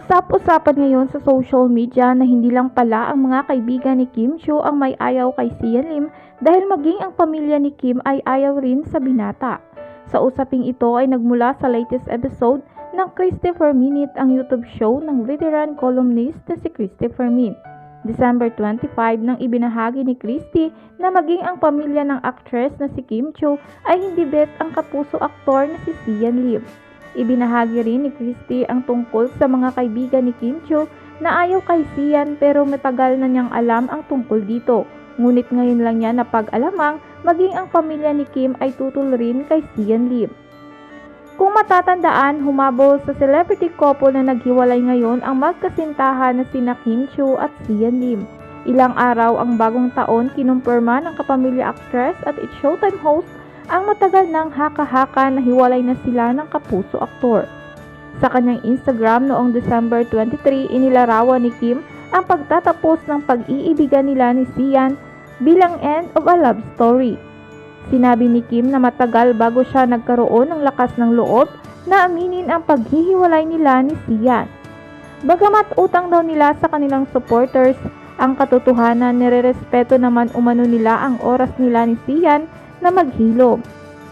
Usap-usapan ngayon sa social media na hindi lang pala ang mga kaibigan ni Kim Chiu ang may ayaw kay Sian Lim dahil maging ang pamilya ni Kim ay ayaw rin sa binata. Sa usaping ito ay nagmula sa latest episode ng Christopher Minute, ang YouTube show ng veteran columnist na si Christopher Min. December 25 nang ibinahagi ni Christy na maging ang pamilya ng actress na si Kim Chiu ay hindi bet ang kapuso aktor na si Sian Lim. Ibinahagi rin ni Christy ang tungkol sa mga kaibigan ni Kim Chiu na ayaw kay Sian pero matagal na niyang alam ang tungkol dito. Ngunit ngayon lang niya napag-alamang maging ang pamilya ni Kim ay tutol rin kay Sian Lim. Kung matatandaan, humabol sa celebrity couple na naghiwalay ngayon ang magkasintahan na sina Kim Chiu at Sian Lim. Ilang araw ang bagong taon, kinumpirma ng kapamilya actress at It's Showtime host ang matagal ng haka-haka na hiwalay na sila ng kapuso aktor. Sa kanyang Instagram noong December 23, inilarawan ni Kim ang pagtatapos ng pag-iibigan nila ni Sian bilang end of a love story. Sinabi ni Kim na matagal bago siya nagkaroon ng lakas ng loob na aminin ang paghihiwalay nila ni Sian. Bagamat utang daw nila sa kanilang supporters, ang katotohanan nirerespeto naman umano nila ang oras nila ni Sian na maghilom.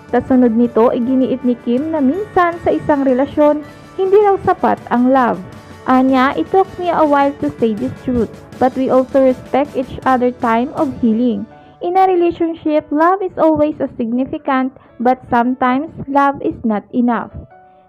Kasunod nito, iginiit ni Kim na minsan sa isang relasyon, hindi raw sapat ang love. Anya, it took me a while to say this truth, but we also respect each other time of healing. In a relationship, love is always a significant, but sometimes love is not enough.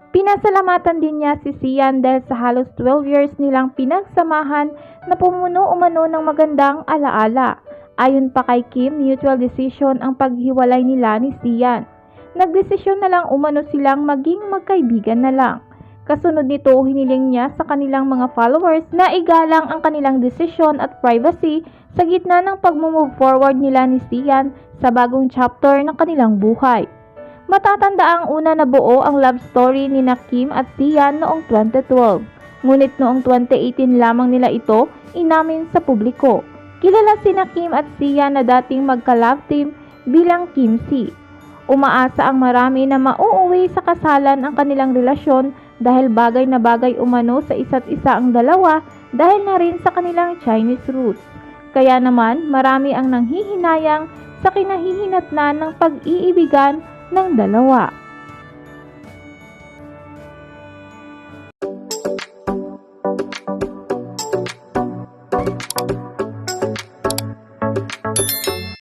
Pinasalamatan din niya si Sian dahil sa halos 12 years nilang pinagsamahan na pumuno umano ng magandang alaala. Ayon pa kay Kim, mutual decision ang paghiwalay nila ni Sian. Nagdesisyon na lang umano silang maging magkaibigan na lang. Kasunod nito, hiniling niya sa kanilang mga followers na igalang ang kanilang desisyon at privacy sa gitna ng pag-move forward nila ni Sian sa bagong chapter ng kanilang buhay. Matatanda ang una na buo ang love story ni Kim at Sian noong 2012. Ngunit noong 2018 lamang nila ito inamin sa publiko. Kilala sina Kim at Sian na dating magka-love team bilang Kim C. Umaasa ang marami na mauuwi sa kasalan ang kanilang relasyon dahil bagay na bagay umano sa isa't isa ang dalawa dahil na rin sa kanilang Chinese roots. Kaya naman marami ang nanghihinayang sa kinahihinatnan ng pag-iibigan ng dalawa.